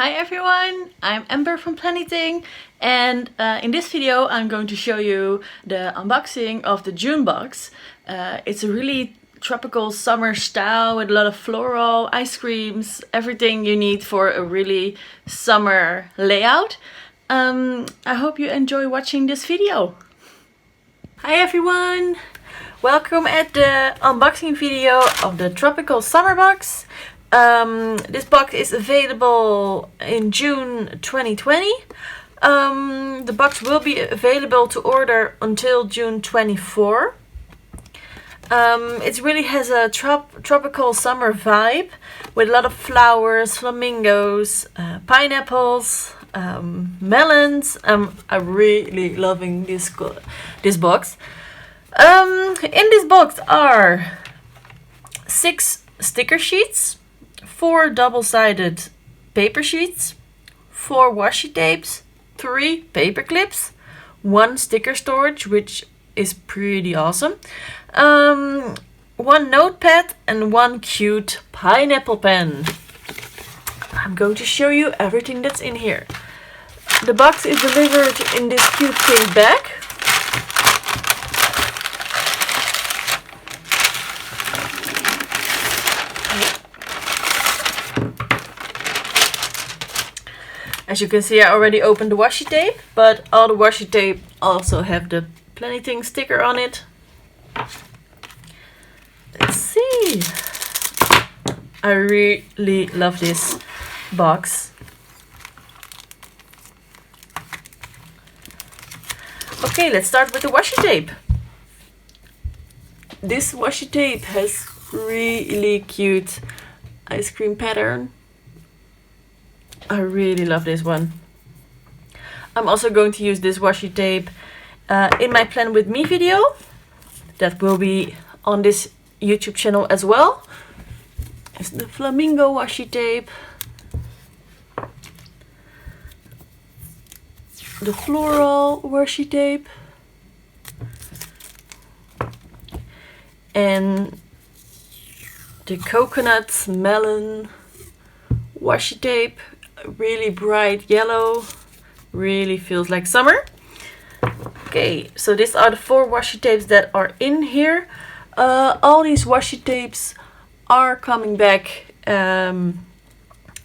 Hi everyone, I'm Amber from Planything, and in this video I'm going to show you the unboxing of the June box. It's a really tropical summer style with a lot of floral, ice creams, everything you need for a really summer layout. I hope you enjoy watching this video. Hi everyone! Welcome at the unboxing video of the tropical summer box. This box is available in June 2020. The box will be available to order until June 24. It really has a tropical summer vibe with a lot of flowers, flamingos, pineapples, melons. I'm really loving this box. In this box are 6 sticker sheets, 4 double-sided paper sheets, 4 washi tapes, 3 paper clips, 1 sticker storage, which is pretty awesome, 1 notepad, and 1 cute pineapple pen. I'm going to show you everything that's in here. The box is delivered in this cute pink bag. As you can see, I already opened the washi tape, but all the washi tape also have the Planything sticker on it. Let's see. I really love this box. Okay, let's start with the washi tape. This washi tape has really cute ice cream pattern. I really love this one. I'm also going to use this washi tape in my Plan With Me video. That will be on this YouTube channel as well. It's the flamingo washi tape. The floral washi tape. And the coconut melon washi tape. Really bright yellow, really feels like summer. Okay, so these are the 4 washi tapes that are in here. All these washi tapes are coming back,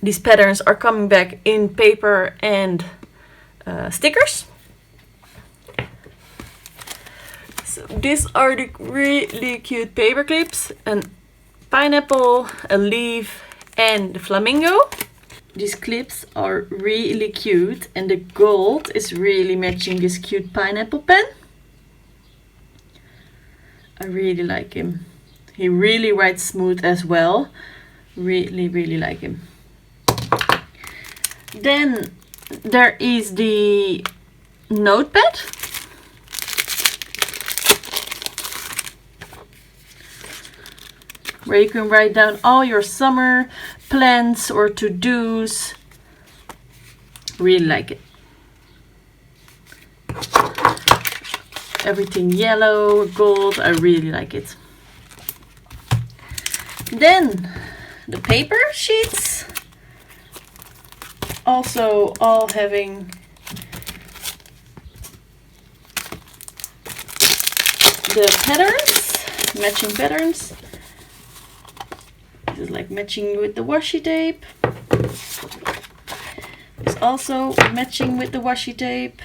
these patterns are coming back in paper and stickers. So these are the really cute paper clips, a pineapple, a leaf, and the flamingo. These clips are really cute, and the gold is really matching this cute pineapple pen. I really like him. He really writes smooth as well. Really like him. Then there is the notepad. Where you can write down all your summer plans or to-dos. Really like it. Everything yellow, gold, I really like it. Then the paper sheets. Also all having the patterns, matching patterns. This is like matching with the washi tape. It's also matching with the washi tape.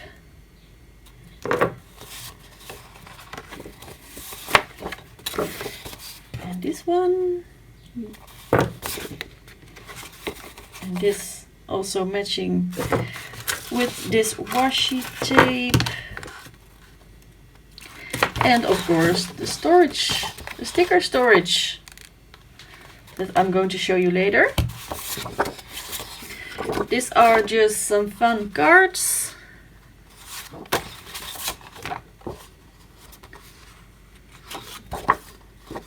And this one. And this also matching with this washi tape. And of course the storage, the sticker storage, that I'm going to show you later. These are just some fun cards.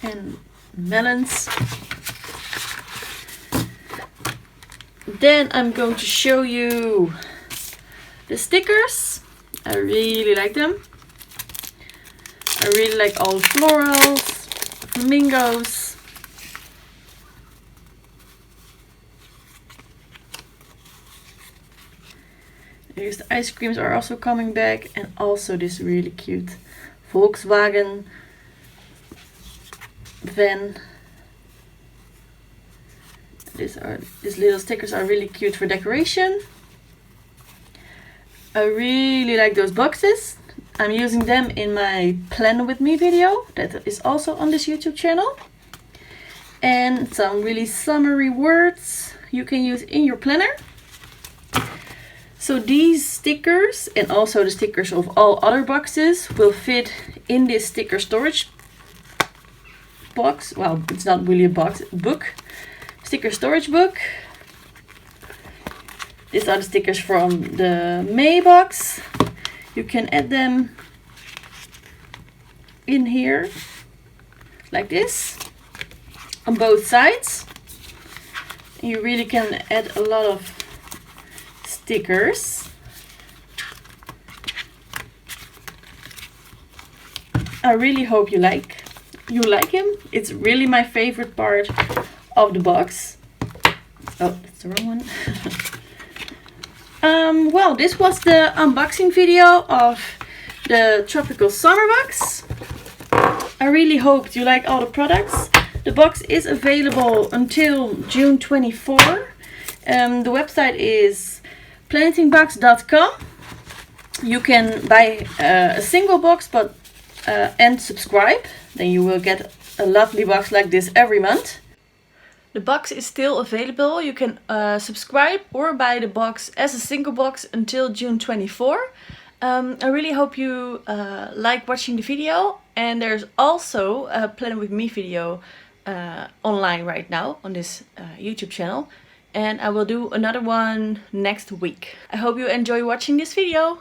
And melons. Then I'm going to show you the stickers. I really like them. I really like all the florals, flamingos. Here's the ice creams are also coming back, and also this really cute Volkswagen van. These little stickers are really cute for decoration. I really like those boxes. I'm using them in my Plan With Me video that is also on this YouTube channel. And some really summery words you can use in your planner. So these stickers and also the stickers of all other boxes will fit in this sticker storage box. Well, it's not really a box, book. Sticker storage book. These are the stickers from the May box. You can add them in here like this on both sides. You really can add a lot of stickers. I really hope you like him. It's really my favorite part of the box. Oh, that's the wrong one. Well, this was the unboxing video of the Tropical Summer Box. I really hope you like all the products. The box is available until June 24. The website is planythingbox.com. You can buy a single box and subscribe. Then you will get a lovely box like this every month. The box is still available. You can subscribe or buy the box as a single box until June 24. I really hope you like watching the video. And there's also a Plan With Me video online right now on this YouTube channel. And I will do another one next week. I hope you enjoy watching this video.